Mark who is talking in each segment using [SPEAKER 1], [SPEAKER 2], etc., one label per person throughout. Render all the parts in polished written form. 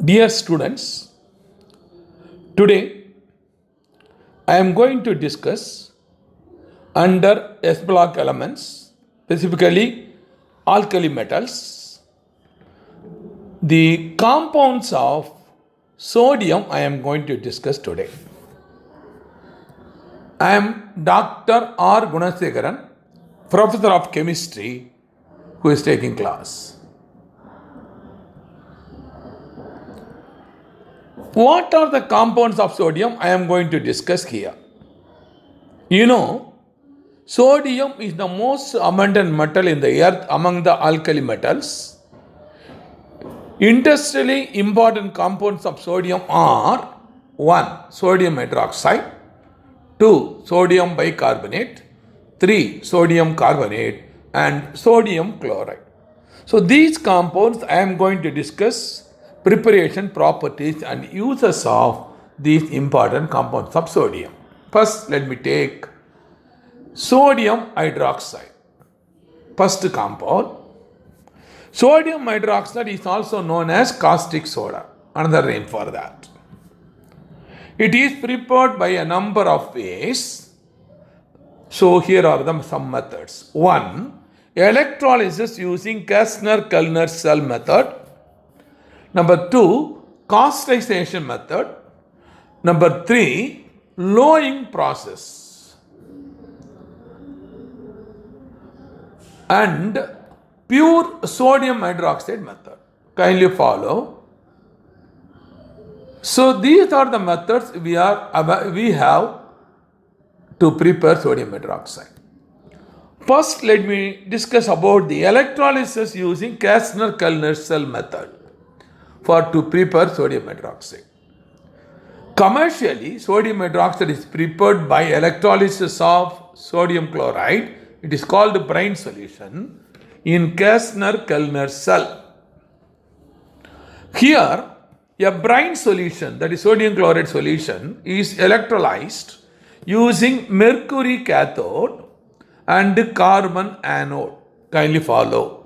[SPEAKER 1] Dear students, today I am going to discuss under S block elements, specifically alkali metals, the compounds of sodium I am going to discuss today. I am Dr. R. Gunasekaran, Professor of Chemistry, who is taking class. What are the compounds of sodium I am going to discuss here? You know, sodium is the most abundant metal in the earth among the alkali metals. Industrially important compounds of sodium are 1. Sodium hydroxide, 2. Sodium bicarbonate, 3. Sodium carbonate and sodium chloride. So these compounds I am going to discuss preparation, properties and uses of these important compounds of sodium. First, let me take sodium hydroxide. First compound. Sodium hydroxide is also known as caustic soda, another name for that. It is prepared by a number of ways. So here are some methods. 1. Electrolysis using Kastner-Kellner-Cell method. Number 2, cauterization method. Number 3, lowering process. And pure sodium hydroxide method. Kindly follow. So these are the methods we have to prepare sodium hydroxide. First, let me discuss about the electrolysis using Kastner-Kellner-Cell method to prepare sodium hydroxide. Commercially, sodium hydroxide is prepared by electrolysis of sodium chloride. It is called brine solution in Kastner-Kellner cell. Here, a brine solution, that is sodium chloride solution, is electrolyzed using mercury cathode and carbon anode. Kindly follow.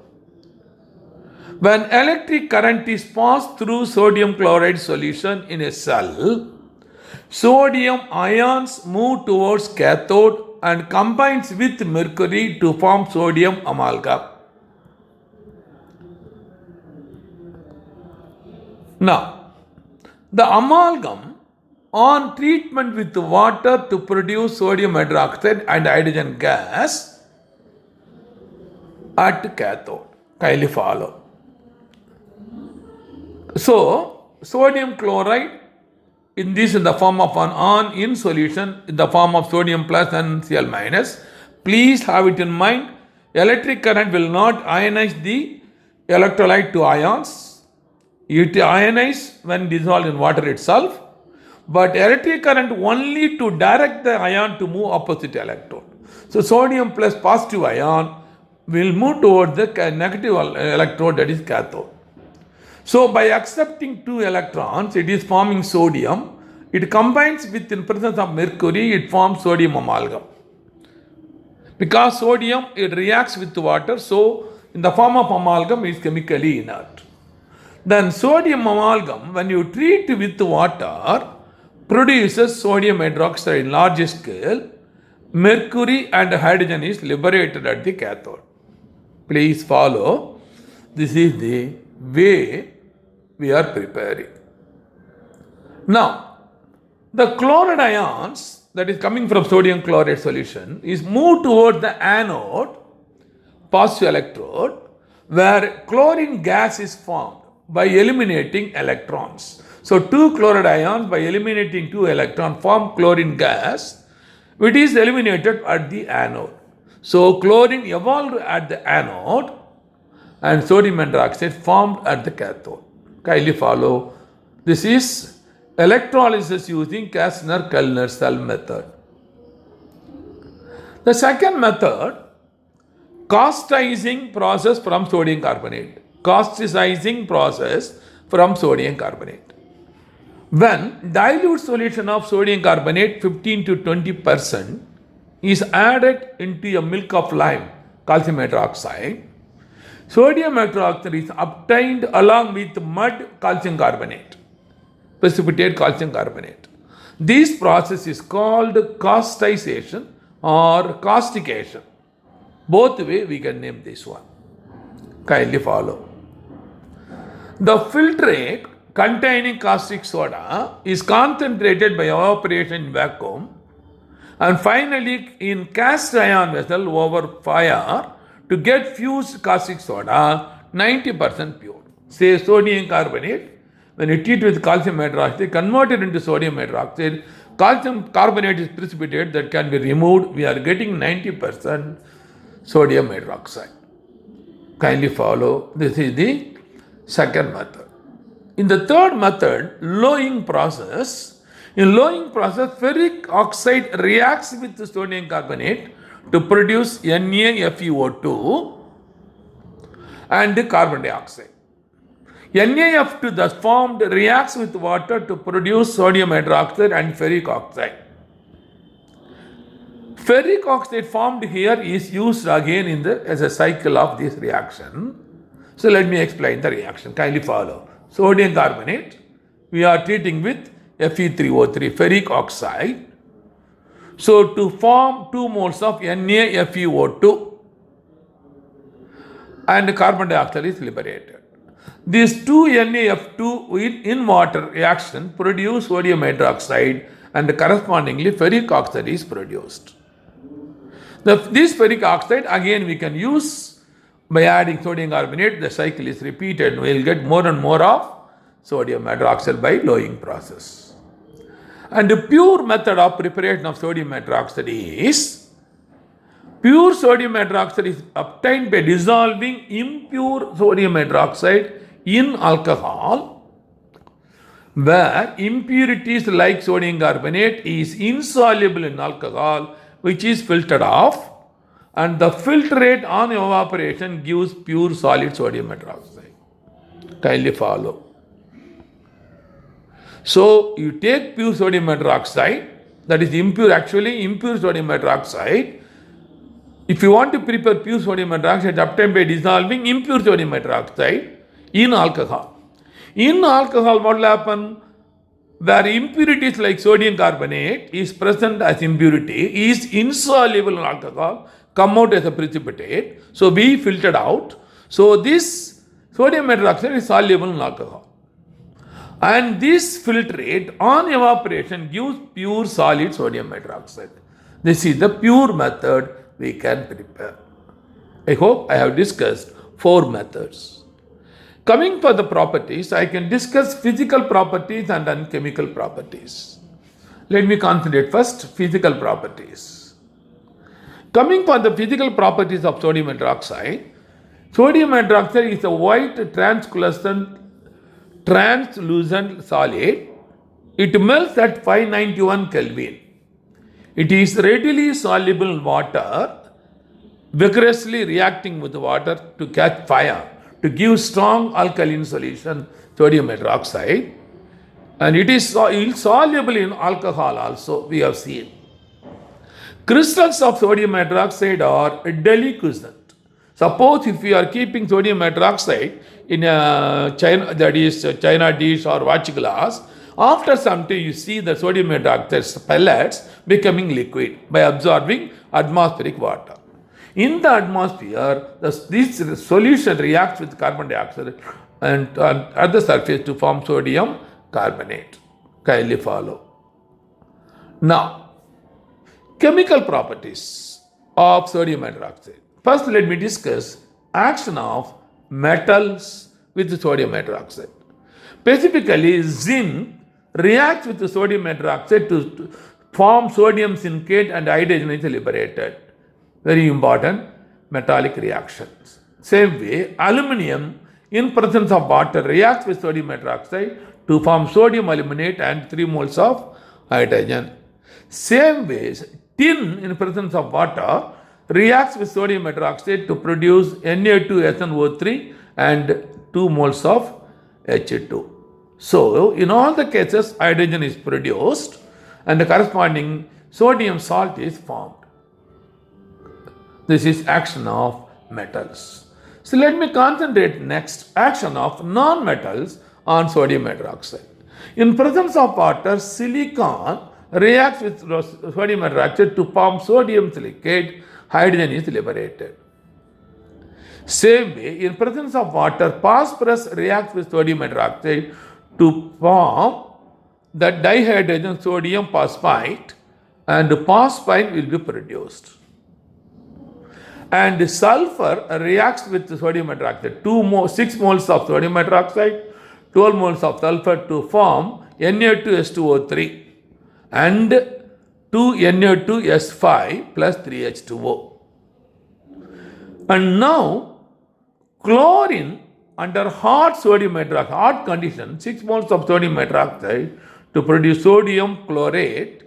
[SPEAKER 1] When electric current is passed through sodium chloride solution in a cell, sodium ions move towards cathode and combines with mercury to form sodium amalgam. Now, the amalgam on treatment with water to produce sodium hydroxide and hydrogen gas at cathode. Kindly follow. So, sodium chloride in the form of an ion in solution in the form of sodium plus and Cl minus. Please have it in mind, electric current will not ionize the electrolyte to ions. It ionizes when dissolved in water itself, but electric current only to direct the ion to move opposite electrode. So sodium plus positive ion will move towards the negative electrode, that is cathode. So by accepting 2 electrons, it is forming sodium. It combines with in presence of mercury, it forms sodium amalgam. Because sodium, it reacts with water, so in the form of amalgam, it is chemically inert. Then sodium amalgam, when you treat with water, produces sodium hydroxide in large scale. Mercury and hydrogen is liberated at the cathode. Please follow. This is the way we are preparing. Now, the chloride ions that is coming from sodium chloride solution is moved towards the anode, positive electrode, where chlorine gas is formed by eliminating electrons. So 2 chloride ions by eliminating 2 electrons form chlorine gas, which is eliminated at the anode. So chlorine evolved at the anode and sodium hydroxide formed at the cathode. Kindly follow. This is electrolysis using Kastner-Kellner cell method. The second method, cauterizing process from sodium carbonate. Cauterizing process from sodium carbonate. When dilute solution of sodium carbonate 15 to 20% is added into a milk of lime, calcium hydroxide, Sodium hydroxide is obtained along with mud calcium carbonate, precipitate calcium carbonate. This process is called caustization or caustication. Both way we can name this one. Kindly follow. The filtrate containing caustic soda is concentrated by evaporation in vacuum and finally in cast iron vessel over fire to get fused caustic soda 90% pure. Say sodium carbonate, when you treat with calcium hydroxide, converted into sodium hydroxide, calcium carbonate is precipitate that can be removed. We are getting 90% sodium hydroxide. Kindly follow. This is the second method. In the third method, lowing process, in lowing process, ferric oxide reacts with the sodium carbonate to produce NaFeO2 and carbon dioxide. NaF2 thus formed reacts with water to produce sodium hydroxide and ferric oxide. Ferric oxide formed here is used again as a cycle of this reaction. So let me explain the reaction. Kindly follow. Sodium carbonate, we are treating with Fe3O3, ferric oxide. So to form 2 moles of NaFeO2 and carbon dioxide is liberated. These 2 NaF2 in water reaction produce sodium hydroxide and correspondingly ferric oxide is produced. This ferric oxide again we can use by adding sodium carbonate. The cycle is repeated. We will get more and more of sodium hydroxide by lowering process. And the pure method of preparation of sodium hydroxide is pure sodium hydroxide is obtained by dissolving impure sodium hydroxide in alcohol, where impurities like sodium carbonate is insoluble in alcohol, which is filtered off, and the filtrate on evaporation gives pure solid sodium hydroxide. Kindly follow. So you take pure sodium hydroxide, that is impure sodium hydroxide. If you want to prepare pure sodium hydroxide, obtained by dissolving impure sodium hydroxide in alcohol. In alcohol, what will happen? Where impurities like sodium carbonate is present as impurity, is insoluble in alcohol, come out as a precipitate, so be filtered out. So this sodium hydroxide is soluble in alcohol. And this filtrate on evaporation gives pure solid sodium hydroxide. This is the pure method we can prepare. I hope I have discussed 4 methods. Coming for the properties, I can discuss physical properties and then chemical properties. Let me concentrate first physical properties. Coming for the physical properties of sodium hydroxide is a white translucent solid. It melts at 591 Kelvin. It is readily soluble in water, vigorously reacting with water to catch fire, to give strong alkaline solution, sodium hydroxide. And it is insoluble in alcohol also, we have seen. Crystals of sodium hydroxide are deliquescent. Suppose if you are keeping sodium hydroxide in a China dish or watch glass, after some time you see the sodium hydroxide pellets becoming liquid by absorbing atmospheric water. In the atmosphere, this solution reacts with carbon dioxide and at the surface to form sodium carbonate. Kindly follow. Now, chemical properties of sodium hydroxide. First, let me discuss action of metals with sodium hydroxide. Specifically, zinc reacts with the sodium hydroxide to form sodium silicate and hydrogen is liberated. Very important metallic reactions. Same way, aluminium in presence of water reacts with sodium hydroxide to form sodium aluminate and 3 moles of hydrogen. Same way, tin in presence of water reacts with sodium hydroxide to produce Na2SnO3 and 2 moles of H2. So, in all the cases, hydrogen is produced and the corresponding sodium salt is formed. This is action of metals. So let me concentrate next action of non-metals on sodium hydroxide. In presence of water, silicon reacts with sodium hydroxide to form sodium silicate, hydrogen is liberated. Same way, in presence of water, phosphorus reacts with sodium hydroxide to form the dihydrogen sodium phosphite, and phosphine will be produced. And sulfur reacts with sodium hydroxide, 6 moles of sodium hydroxide, 12 moles of sulfur to form Na2S2O3 and 2Na2S5 plus 3H2O. And now, chlorine under hot sodium hydroxide, hot condition, 6 moles of sodium hydroxide to produce sodium chlorate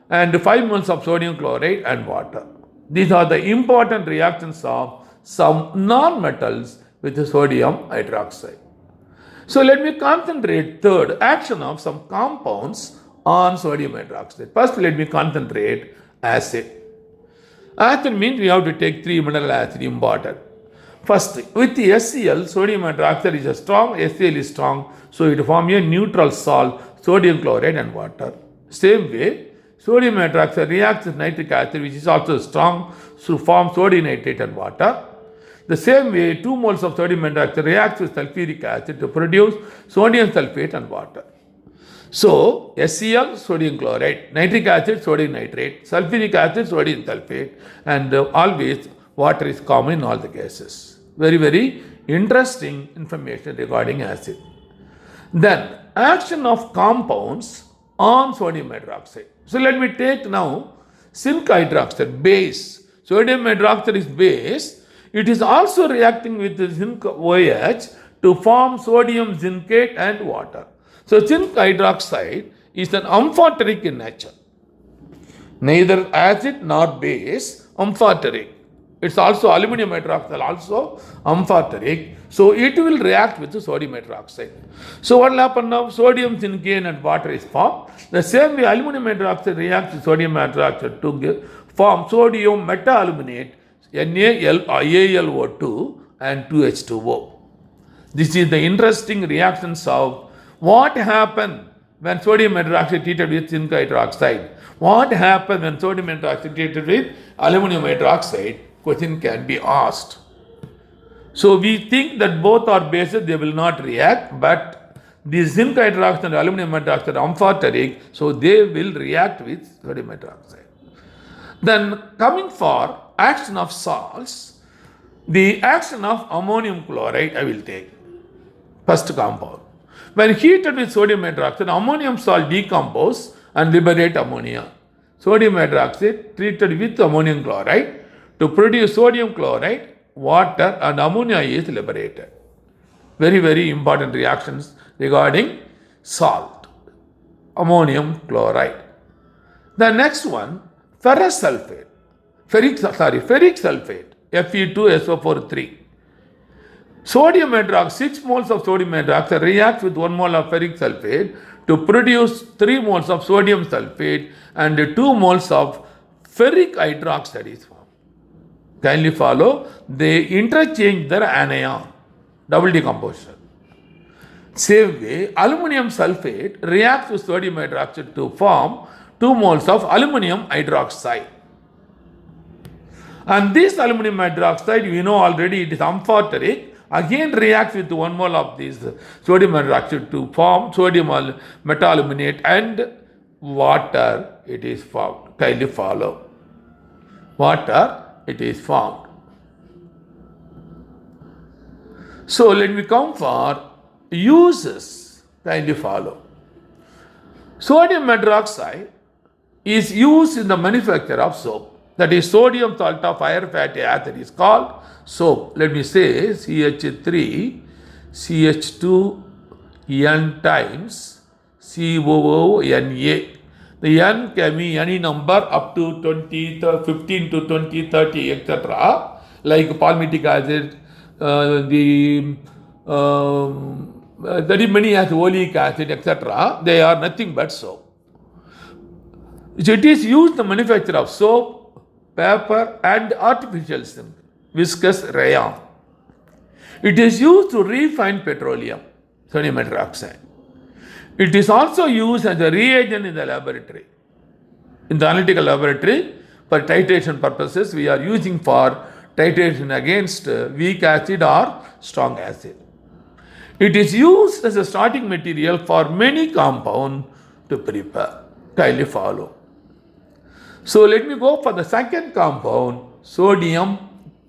[SPEAKER 1] and 5 moles of sodium chloride and water. These are the important reactions of some non-metals with the sodium hydroxide. So let me concentrate third action of some compounds on sodium hydroxide. First let me concentrate acid. Acid means we have to take 3 mineral acid important. First, with the HCl, sodium hydroxide is a strong, HCl is strong, so it forms a neutral salt, sodium chloride and water. Same way, sodium hydroxide reacts with nitric acid, which is also strong, to form sodium nitrate and water. The same way, 2 moles of sodium hydroxide reacts with sulfuric acid to produce sodium sulfate and water. So, HCl, sodium chloride, nitric acid, sodium nitrate, sulfuric acid, sodium sulfate, and always water is common in all the gases. Very, very interesting information regarding acid. Then, action of compounds on sodium hydroxide. So, let me take now zinc hydroxide, base. Sodium hydroxide is base. It is also reacting with the zinc OH to form sodium zincate and water. So, zinc hydroxide is an amphoteric in nature. Neither acid nor base, amphoteric. It's also aluminum hydroxide, also amphoteric. So, it will react with the sodium hydroxide. So, what will happen now? Sodium zincane and water is formed. The same way aluminum hydroxide reacts with sodium hydroxide to form sodium metaaluminate, NaAlO2 and 2H2O. This is the interesting reactions of what happened when sodium hydroxide treated with zinc hydroxide. What happened when sodium hydroxide treated with aluminum hydroxide? Question can be asked. So we think that both are bases, they will not react, but the zinc hydroxide and aluminum hydroxide are amphoteric, so they will react with sodium hydroxide. Then coming for action of salts, the action of ammonium chloride I will take. First compound. When heated with sodium hydroxide, ammonium salt decomposes and liberate ammonia. Sodium hydroxide treated with ammonium chloride to produce sodium chloride, water and ammonia is liberated. Very, very important reactions regarding salt, ammonium chloride. The next one, ferrous sulfate, ferric sulfate, Fe2SO4 Sodium hydroxide, 6 moles of sodium hydroxide reacts with 1 mole of ferric sulfate to produce 3 moles of sodium sulfate and 2 moles of ferric hydroxide is formed. Kindly follow, they interchange their anion, double decomposition. Same way, aluminum sulfate reacts with sodium hydroxide to form 2 moles of aluminum hydroxide. And this aluminum hydroxide, we know already it is amphoteric, again reacts with 1 mole of this sodium hydroxide to form sodium metaaluminate and water it is formed. Kindly follow. Water it is formed. So let me come for uses. Kindly follow. Sodium hydroxide is used in the manufacture of soap. That is, sodium salt of higher fatty acid is called soap. Let me say CH3, CH2, N times COONA. The N can be any number up to 20, 15 to 20, 30, etc. Like palmitic acid, very many as oleic acid, etc. They are nothing but soap. So it is used in the manufacture of soap, paper and artificial viscous rayon. It is used to refine petroleum, sodium hydroxide. It is also used as a reagent in the laboratory. In the analytical laboratory, for titration purposes, we are using for titration against weak acid or strong acid. It is used as a starting material for many compounds to prepare. Kindly follow. So let me go for the second compound, sodium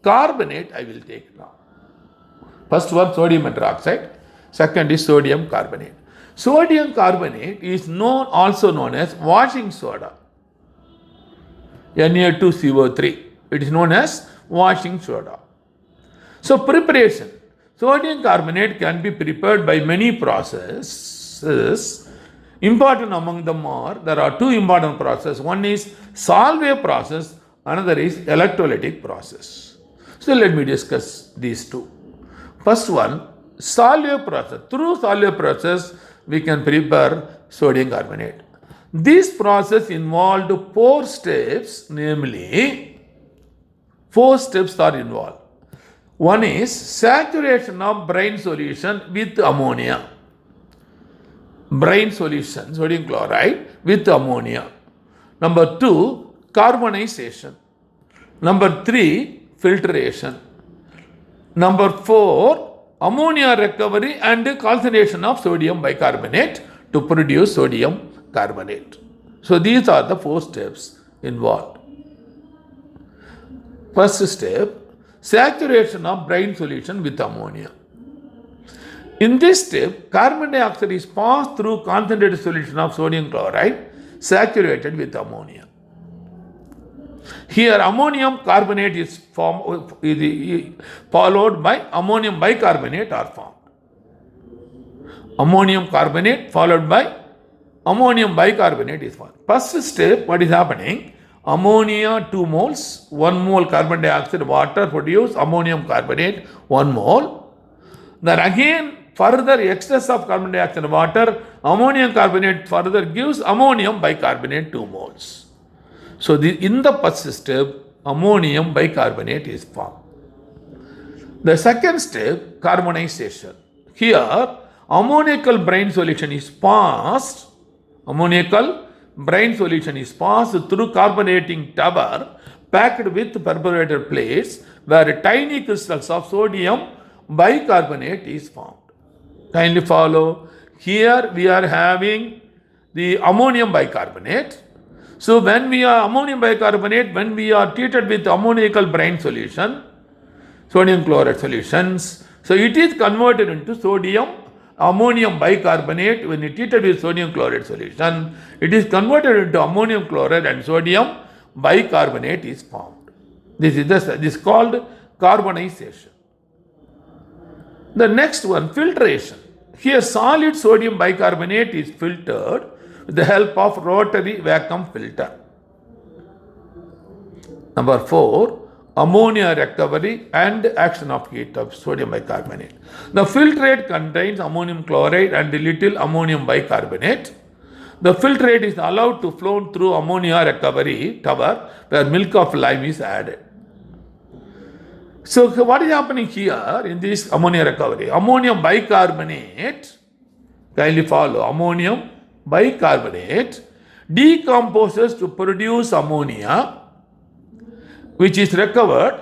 [SPEAKER 1] carbonate. I will take now. First one, sodium hydroxide. Second is sodium carbonate. Sodium carbonate is also known as washing soda. Na2CO3. It is known as washing soda. So preparation. Sodium carbonate can be prepared by many processes. Important among them there are two important processes. One is Solvay process, another is electrolytic process. So let me discuss these two. First one, Solvay process. Through Solvay process, we can prepare sodium carbonate. This process involved 4 steps, namely 4 steps are involved. One is saturation of brine solution with ammonia. Brine solution, sodium chloride with ammonia. Number 2, carbonization. Number 3, filtration. Number 4, ammonia recovery and calcination of sodium bicarbonate to produce sodium carbonate. So these are the 4 steps involved. First step, saturation of brine solution with ammonia. In this step, carbon dioxide is passed through concentrated solution of sodium chloride saturated with ammonia. Here ammonium carbonate is followed by ammonium bicarbonate are formed. Ammonium carbonate followed by ammonium bicarbonate is formed. First step, what is happening? Ammonia 2 moles, 1 mole carbon dioxide, water produce ammonium carbonate 1 mole. Then again further excess of carbon dioxide and water, ammonium carbonate further gives ammonium bicarbonate 2 moles. So in the first step, ammonium bicarbonate is formed. The second step, carbonization. Here, ammoniacal brine solution is passed. Ammoniacal brine solution is passed through carbonating tower packed with perforated plates where tiny crystals of sodium bicarbonate is formed. Kindly follow. Here we are having the ammonium bicarbonate. So when we are ammonium bicarbonate, when we are treated with ammoniacal brine solution, sodium chloride solutions, so it is converted into ammonium bicarbonate. When it treated with sodium chloride solution, it is converted into ammonium chloride and sodium bicarbonate is formed. This is called carbonization. The next one, filtration. Here solid sodium bicarbonate is filtered with the help of rotary vacuum filter. Number 4, ammonia recovery and action of heat of sodium bicarbonate. The filtrate contains ammonium chloride and little ammonium bicarbonate. The filtrate is allowed to flow through ammonia recovery tower where milk of lime is added. So what is happening here in this ammonia recovery? Ammonium bicarbonate, kindly follow, ammonium bicarbonate decomposes to produce ammonia, which is recovered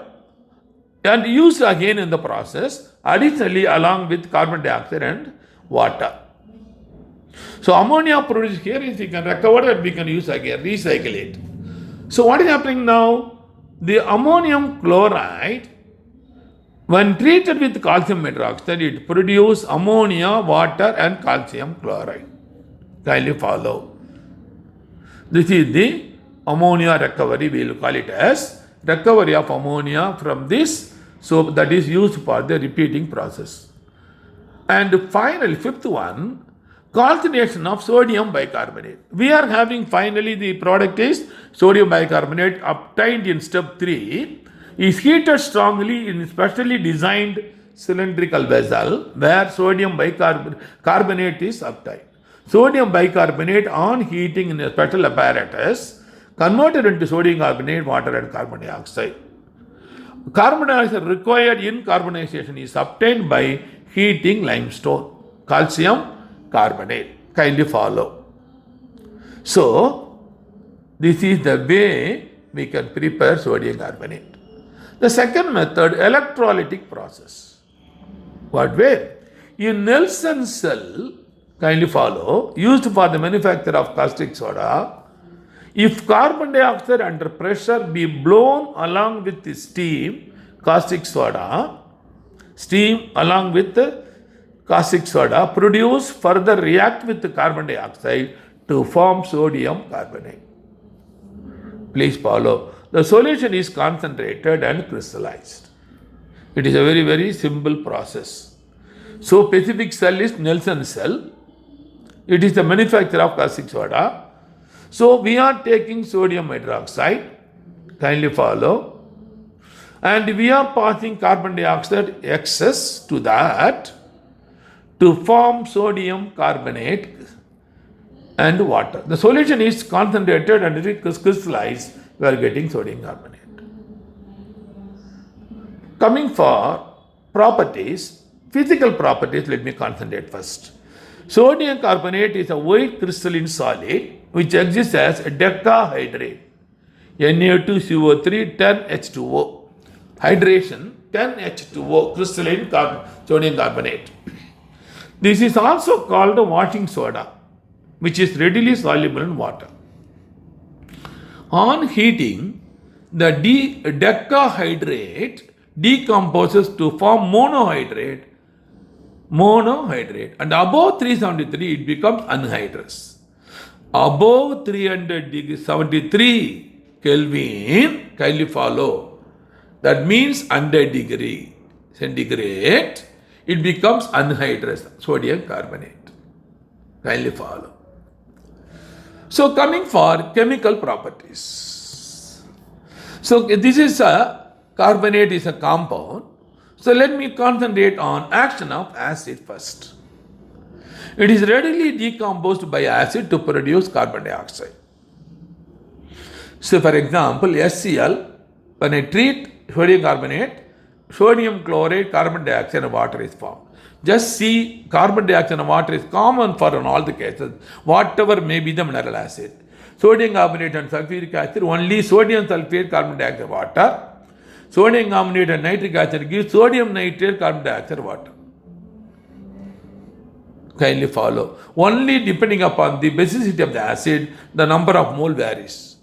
[SPEAKER 1] and used again in the process, additionally along with carbon dioxide and water. So ammonia produced here is we can recover and we can use again, recycle it. So what is happening now? The ammonium chloride, when treated with calcium hydroxide, it produces ammonia, water and calcium chloride. Kindly follow. This is the ammonia recovery. We will call it as recovery of ammonia from this. So that is used for the repeating process. And finally, fifth one, calcination of sodium bicarbonate. We are having finally the product is sodium bicarbonate obtained in step 3 is heated strongly in specially designed cylindrical vessel where sodium bicarbonate is obtained. Sodium bicarbonate on heating in a special apparatus converted into sodium carbonate, water and carbon dioxide. Carbon dioxide required in carbonization is obtained by heating limestone, calcium carbonate. Kindly follow. So, this is the way we can prepare sodium carbonate. The second method, electrolytic process. What way? In Nelson cell, kindly follow, used for the manufacture of caustic soda, if carbon dioxide under pressure be blown along with the steam, caustic soda, steam along with the caustic soda, produce further react with the carbon dioxide to form sodium carbonate. Please follow. The solution is concentrated and crystallized. It is a very, very simple process. So, specific cell is Nelson cell. It is the manufacturer of caustic soda. So, we are taking sodium hydroxide. Kindly follow. And we are passing carbon dioxide excess to that to form sodium carbonate and water. The solution is concentrated and it is crystallized. We are getting sodium carbonate. Coming for properties, physical properties, let me concentrate first. Sodium carbonate is a white crystalline solid which exists as a decahydrate. Na2CO3 10H2O. Hydration 10H2O, crystalline sodium carbonate. This is also called washing soda, which is readily soluble in water. On heating, the decahydrate decomposes to form monohydrate, and above 373 it becomes anhydrous. Above 373 Kelvin, kindly follow, that means 100 degree centigrade, it becomes anhydrous sodium carbonate. Kindly follow. So, coming for chemical properties. So, this is a carbonate is a compound. So, let me concentrate on action of acid first. It is readily decomposed by acid to produce carbon dioxide. So, for example, HCl, when I treat sodium carbonate, sodium chloride, carbon dioxide and water is formed. Just see, carbon dioxide and water is common for in all the cases, whatever may be the mineral acid. Sodium carbonate and sulfuric acid, only sodium sulfate, carbon dioxide, water. Sodium carbonate and nitric acid gives sodium nitrate, carbon dioxide, water. Kindly follow. Only depending upon the basicity of the acid, the number of mole varies.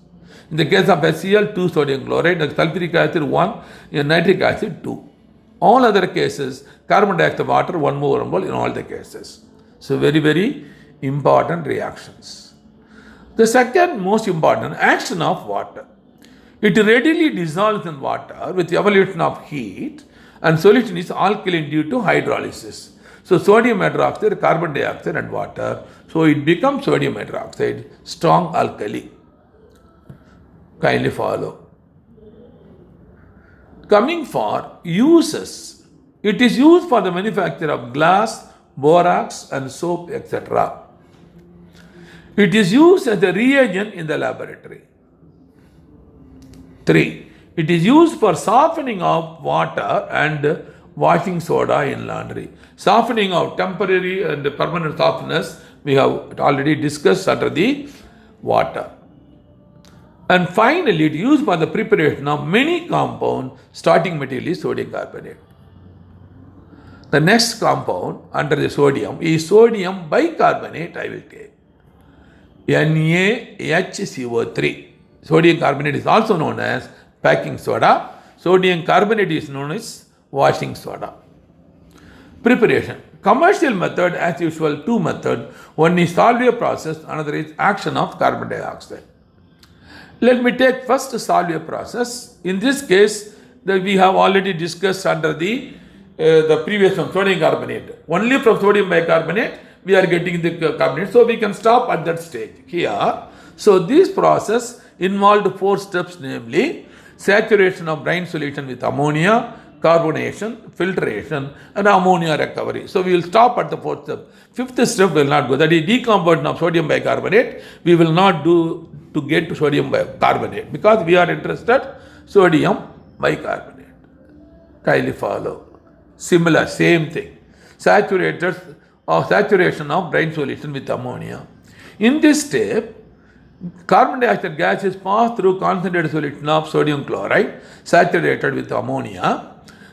[SPEAKER 1] In the case of HCl, 2 sodium chloride, the sulfuric acid 1, and nitric acid 2. All other cases, carbon dioxide, water 1 mole in all the cases. So very, very important reactions. The second most important, action of water. It readily dissolves in water with evolution of heat and solution is alkaline due to hydrolysis. So sodium hydroxide, carbon dioxide and water. So it becomes sodium hydroxide, strong alkali. Kindly follow. Coming for uses, it is used for the manufacture of glass, borax and soap, etc. It is used as a reagent in the laboratory. 3. It is used for softening of water and washing soda in laundry. Softening of temporary and permanent softness we have already discussed under the water. And finally, it is used for the preparation of many compounds. Starting material is sodium carbonate. The next compound under the sodium is sodium bicarbonate. I will take NaHCO3. Sodium carbonate is also known as baking soda. Sodium carbonate is known as washing soda. Preparation. Commercial method, as usual, 2 methods. One is solvent process, another is action of carbon dioxide. Let me take first solvent process. In this case, we have already discussed under the previous one, sodium carbonate. Only from sodium bicarbonate we are getting the carbonate. So we can stop at that stage here. So this process involved 4 steps, namely saturation of brine solution with ammonia, carbonation, filtration and ammonia recovery. So we will stop at the 4th step. 5th step will not go. That is decomposition of sodium bicarbonate. We will not do to get to sodium bicarbonate because we are interested sodium bicarbonate. Kindly follow. Similar, same thing. Saturation of brine solution with ammonia. In this step, carbon dioxide gas is passed through concentrated solution of sodium chloride saturated with ammonia.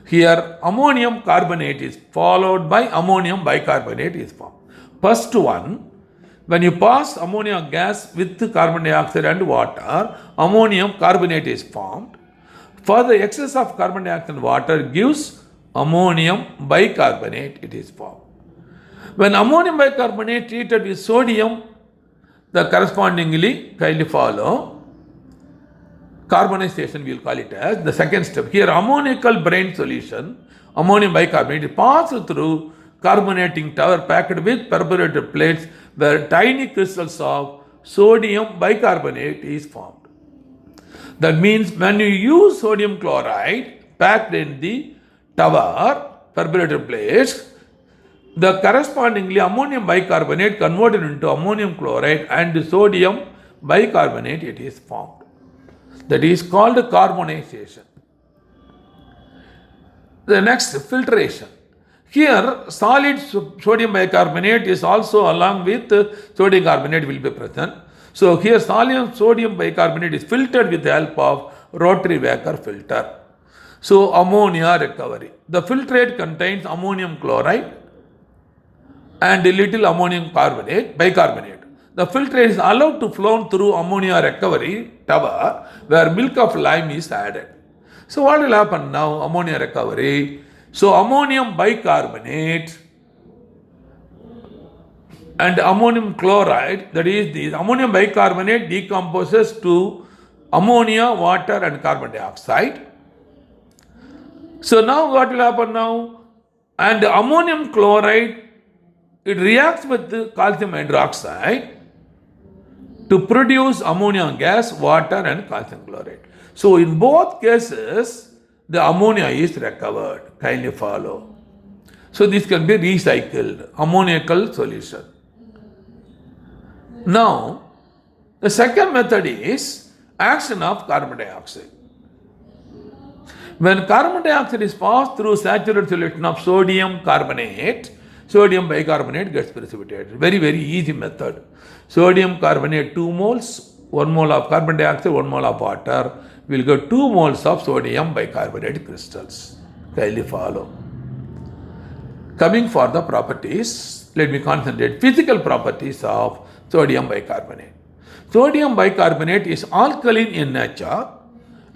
[SPEAKER 1] Here, ammonium carbonate is followed by ammonium bicarbonate is formed. First one, when you pass ammonia gas with carbon dioxide and water, ammonium carbonate is formed. For the excess of carbon dioxide and water gives ammonium bicarbonate, it is formed. When ammonium bicarbonate treated with sodium, the correspondingly kindly follow carbonization, we will call it as the second step. Here ammoniacal brine solution, ammonium bicarbonate is passed through carbonating tower packed with perforated plates where tiny crystals of sodium bicarbonate is formed. That means when you use sodium chloride packed in the tower perforated plates, the correspondingly ammonium bicarbonate converted into ammonium chloride and sodium bicarbonate, it is formed. That is called carbonization. The next, filtration. Here solid sodium bicarbonate is also along with sodium carbonate will be present. So here sodium bicarbonate is filtered with the help of rotary Wacker filter. So ammonia recovery. The filtrate contains ammonium chloride and a little ammonium bicarbonate. The filtrate is allowed to flow through ammonia recovery tower where milk of lime is added. So what will happen now? Ammonia recovery. So ammonium bicarbonate and ammonium chloride, that is the ammonium bicarbonate decomposes to ammonia, water and carbon dioxide. So now what will happen now? And ammonium chloride, it reacts with the calcium hydroxide to produce ammonia gas, water and calcium chloride. So in both cases, the ammonia is recovered. Kindly follow. So this can be recycled, ammoniacal solution. Now, the second method is action of carbon dioxide. When carbon dioxide is passed through saturated solution of sodium carbonate, sodium bicarbonate gets precipitated. Very, very easy method. Sodium carbonate 2 moles, 1 mole of carbon dioxide, 1 mole of water, will get 2 moles of sodium bicarbonate crystals. Kindly follow. Coming for the properties, let me concentrate physical properties of sodium bicarbonate. Sodium bicarbonate is alkaline in nature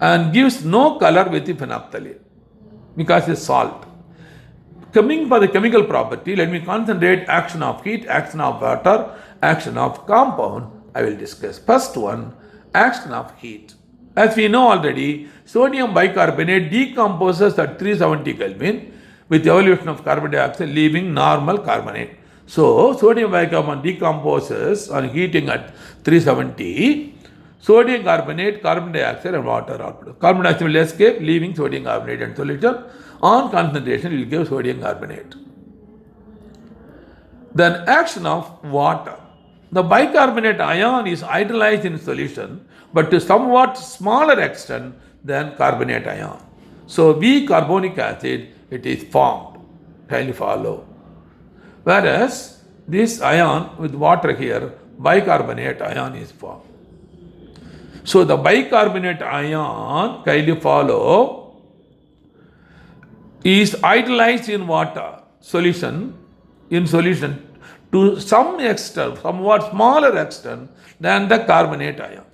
[SPEAKER 1] and gives no color with the phenolphthalein because it's salt. Coming for the chemical property, let me concentrate action of heat, action of water, action of compound. I will discuss. First one, action of heat. As we know already, sodium bicarbonate decomposes at 370 Kelvin with evolution of carbon dioxide leaving normal carbonate. So, sodium bicarbonate decomposes on heating at 370. Sodium carbonate, carbon dioxide and water output. Carbon dioxide will escape leaving sodium carbonate and solution. On concentration, it will give sodium carbonate. Then action of water. The bicarbonate ion is hydrolyzed in solution, but to somewhat smaller extent than carbonate ion. So bicarbonic acid, it is formed. Kindly follow. Whereas this ion with water here, bicarbonate ion is formed. So the bicarbonate ion, kindly follow, is hydrolyzed in water solution to some extent, somewhat smaller extent than the carbonate ion.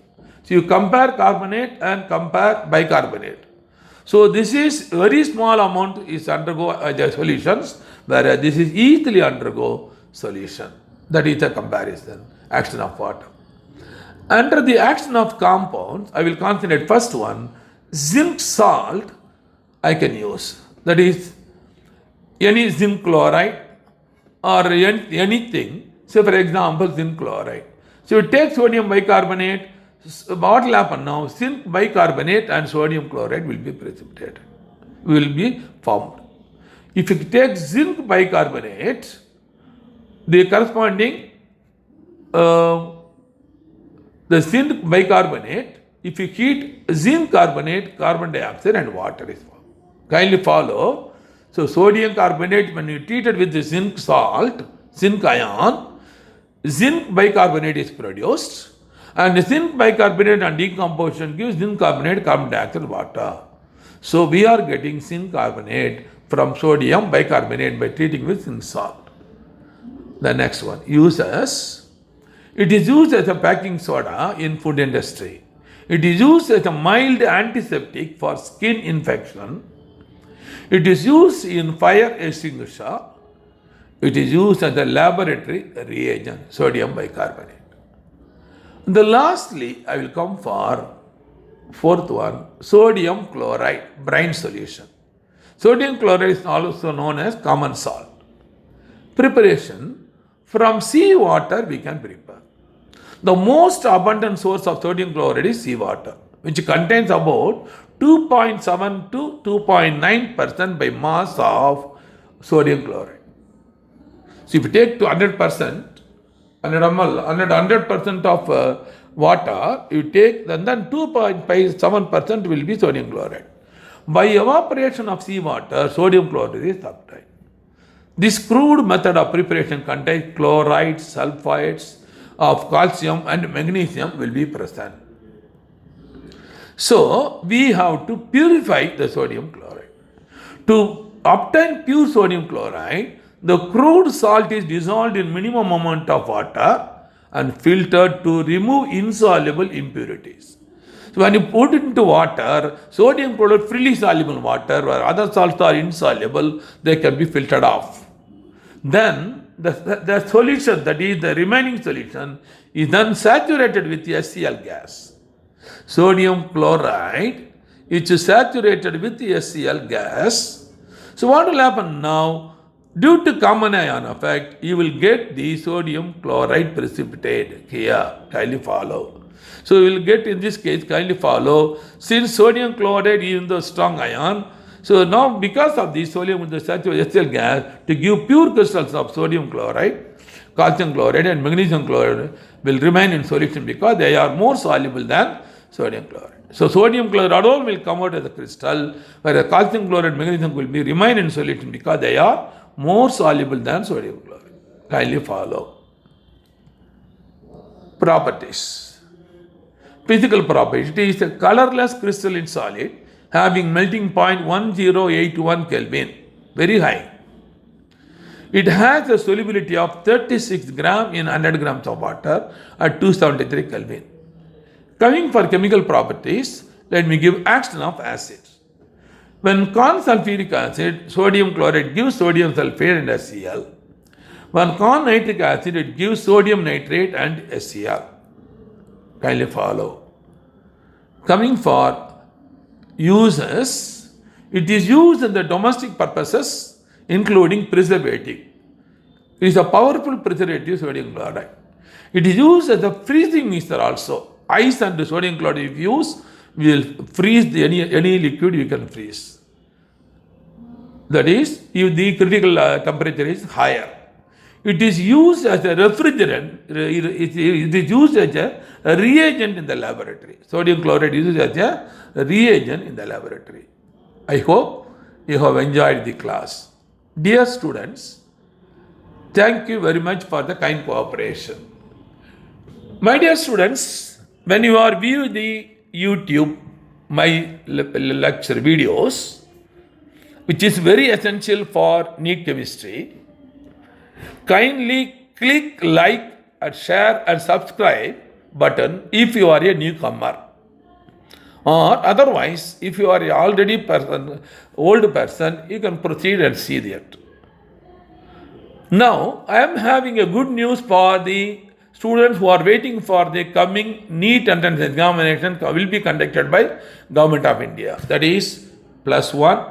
[SPEAKER 1] So you compare carbonate and compare bicarbonate. So this is very small amount is undergo the solutions, whereas this is easily undergo solution. That is the comparison, action of water. Under the action of compounds, I will concentrate first one, zinc salt I can use. That is any zinc chloride or anything. Say for example, zinc chloride. So you take sodium bicarbonate, what will happen now? Zinc bicarbonate and sodium chloride will be precipitated, will be formed. If you take zinc bicarbonate, the corresponding the zinc bicarbonate, if you heat zinc carbonate, carbon dioxide and water is formed. Kindly follow. So sodium carbonate, when you treat it with the zinc salt, zinc ion, zinc bicarbonate is produced, and zinc bicarbonate and decomposition gives zinc carbonate, carbon dioxide, water. So we are getting zinc carbonate from sodium bicarbonate by treating with zinc salt. The next one, uses. It is used as a baking soda in food industry. It is used as a mild antiseptic for skin infection. It is used in fire extinguisher. It is used as a laboratory reagent, sodium bicarbonate. And lastly, I will come for fourth one, sodium chloride, brine solution. Sodium chloride is also known as common salt. Preparation, from sea water we can prepare. The most abundant source of sodium chloride is seawater, which contains about 2.7 to 2.9% by mass of sodium chloride. So if you take to 100%, 100 ml, 100% of water, you take, then 2.57% will be sodium chloride. By evaporation of seawater, sodium chloride is obtained. This crude method of preparation contains chlorides, sulfides of calcium and magnesium will be present. So we have to purify the sodium chloride. To obtain pure sodium chloride, the crude salt is dissolved in minimum amount of water and filtered to remove insoluble impurities. So when you put it into water, sodium chloride freely soluble in water, where other salts are insoluble, they can be filtered off. Then the solution, that is the remaining solution, is then saturated with HCl gas. Sodium chloride is saturated with HCl gas. So what will happen now? Due to common ion effect, you will get the sodium chloride precipitate here. Kindly follow. So you will get, in this case, kindly follow, since sodium chloride is the strong ion, so now because of the sodium with the saturated HCl gas, to give pure crystals of sodium chloride, calcium chloride and magnesium chloride will remain in solution because they are more soluble than sodium chloride. So sodium chloride alone will come out as a crystal, whereas calcium chloride and magnesium will be remain in solution because they are more soluble than sodium chloride. Kindly follow. Properties. Physical properties. It is a colorless crystalline solid having melting point 1081 Kelvin, very high. It has a solubility of 36 gram in 100 grams of water at 273 Kelvin. Coming for chemical properties, let me give action of acids. When corn sulfuric acid, sodium chloride gives sodium sulfate and HCl. When corn nitric acid, it gives sodium nitrate and HCl. Kindly follow. Coming for uses, it is used in the domestic purposes, including preservative. It is a powerful preservative, sodium chloride. It is used as a freezing mixture also. Ice and sodium chloride, if you use, will freeze any liquid you can freeze. That is, if the critical temperature is higher. It is used as a refrigerant, it is used as a reagent in the laboratory. Sodium chloride is used as a reagent in the laboratory. I hope you have enjoyed the class. Dear students, thank you very much for the kind cooperation. My dear students, when you are viewing the YouTube, my lecture videos, which is very essential for NEET chemistry, kindly click like and share and subscribe button if you are a newcomer. Or otherwise, if you are already old person, you can proceed and see that. Now, I am having a good news for the students who are waiting for the coming NEET entrance examination will be conducted by Government of India. That is +1,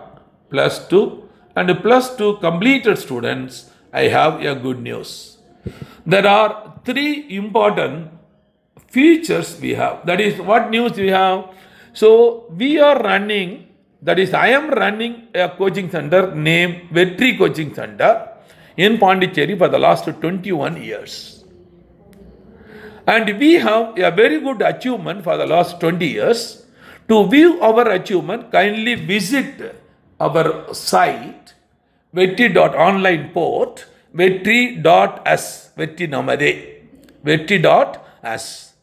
[SPEAKER 1] +2 and +2 completed students. I have a good news. There are 3 important features we have. That is what news we have. So we are running, that is I am running a coaching center named Vetri Coaching Center in Pondicherry for the last 21 years. And we have a very good achievement for the last 20 years. To view our achievement, kindly visit our site, vetri.online port, vetri.us, vetri namade, vetri.us.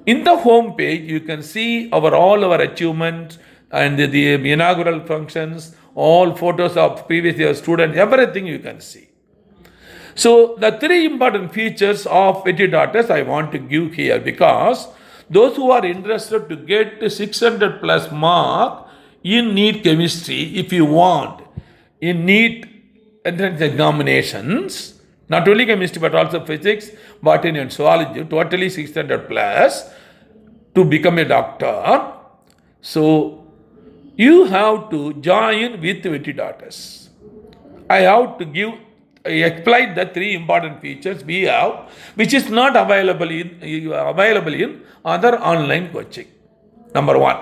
[SPEAKER 1] In the home page, you can see all our achievements and the inaugural functions, all photos of previous year students, everything you can see. So the three important features of Vetri.us I want to give here, because those who are interested to get 600 plus mark in NEET chemistry, if you want, in NEET entrance examinations, not only chemistry but also physics, botany and zoology, totally 600 plus to become a doctor. So you have to join with Vetri.us. I have to explain the three important features we have, which is not available in other online coaching. Number one,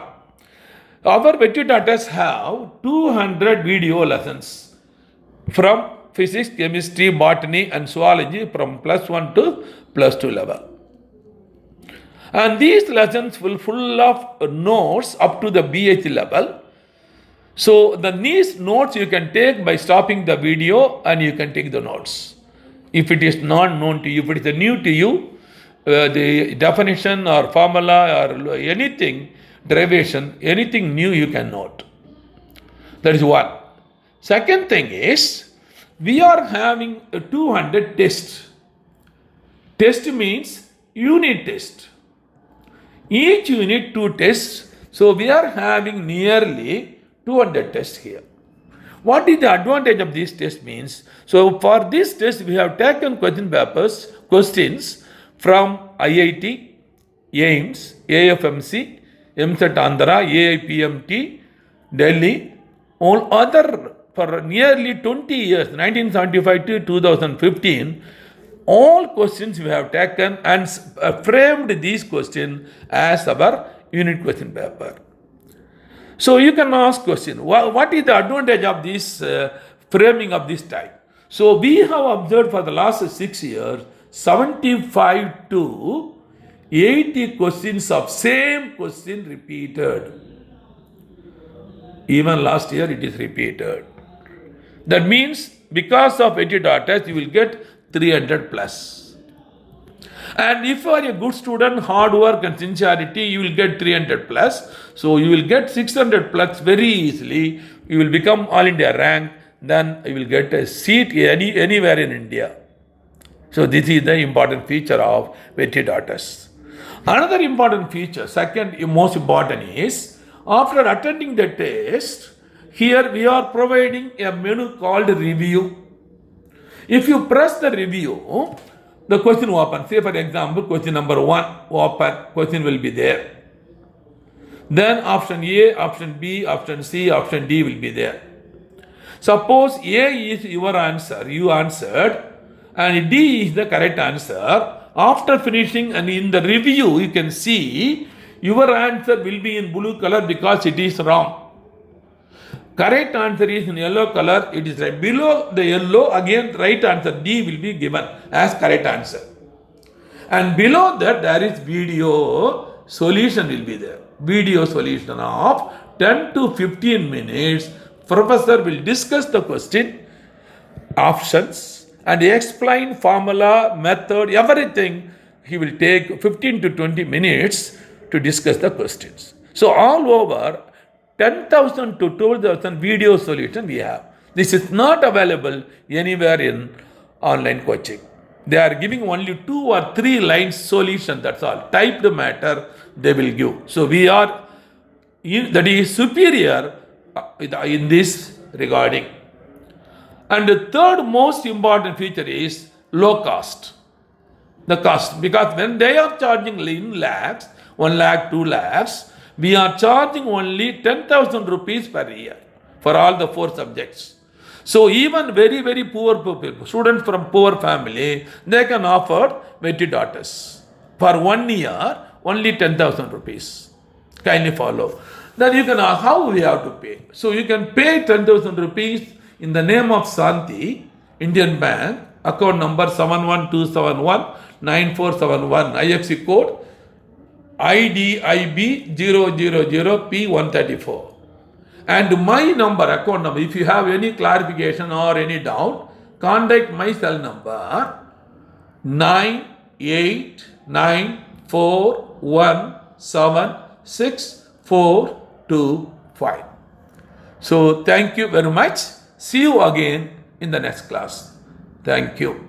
[SPEAKER 1] our Vetri.us have 200 video lessons from physics, chemistry, botany and zoology from plus 1 to plus 2 level. And these lessons will full of notes up to the BH level. So these notes you can take by stopping the video and you can take the notes. If it is not known to you, if it is new to you, the definition or formula or anything, derivation, anything new you can note. That is one. Second thing is, we are having 200 tests. Test means unit test. Each unit 2 tests. So we are having nearly 200 tests here. What is the advantage of this test means? So for this test, we have taken questions from IIT, AIMS, AFMC, MSET Andhra, AIPMT, Delhi, all other, for nearly 20 years, 1975 to 2015, all questions we have taken and framed these questions as our unit question paper. So you can ask question, what is the advantage of this framing of this type? So we have observed for the last 6 years, 75 to 80 questions of same question repeated. Even last year it is repeated. That means because of Vetri.us you will get 300 plus. And if you are a good student, hard work and sincerity, you will get 300 plus. So you will get 600 plus very easily. You will become all India rank. Then you will get a seat anywhere in India. So this is the important feature of Vetri.us. Another important feature, second most important is, after attending the test, here we are providing a menu called review. If you press the review, the question will open. Say for example, question number 1 open, question will be there. Then option A, option B, option C, option D will be there. Suppose A is your answer, you answered, and D is the correct answer. After finishing and in the review, you can see your answer will be in blue color because it is wrong. Correct answer is in yellow color, it is right. Below the yellow, again right answer D will be given as correct answer. And below that there is video solution will be there. Video solution of 10 to 15 minutes. Professor will discuss the question, options, and explain formula, method, everything. He will take 15 to 20 minutes to discuss the questions. So all over 10,000 to 12,000 video solution we have. This is not available anywhere in online coaching. They are giving only 2 or 3 lines solution, that's all. Type the matter, they will give. So we are, that is superior in this regarding. And the third most important feature is low cost. The cost, because when they are charging in lakhs, 1 lakh, 2 lakhs, we are charging only 10,000 rupees per year for all the 4 subjects. So even very, very poor people, students from poor family, they can offer Vetri.us. For 1 year, only 10,000 rupees. Kindly follow. Then you can ask how we have to pay. So you can pay 10,000 rupees in the name of Santi, Indian Bank, account number 71271 9471, IFSC code IDIB 000P134. And my number, account number, if you have any clarification or any doubt, contact my cell number 9894176425. So thank you very much. See you again in the next class. Thank you.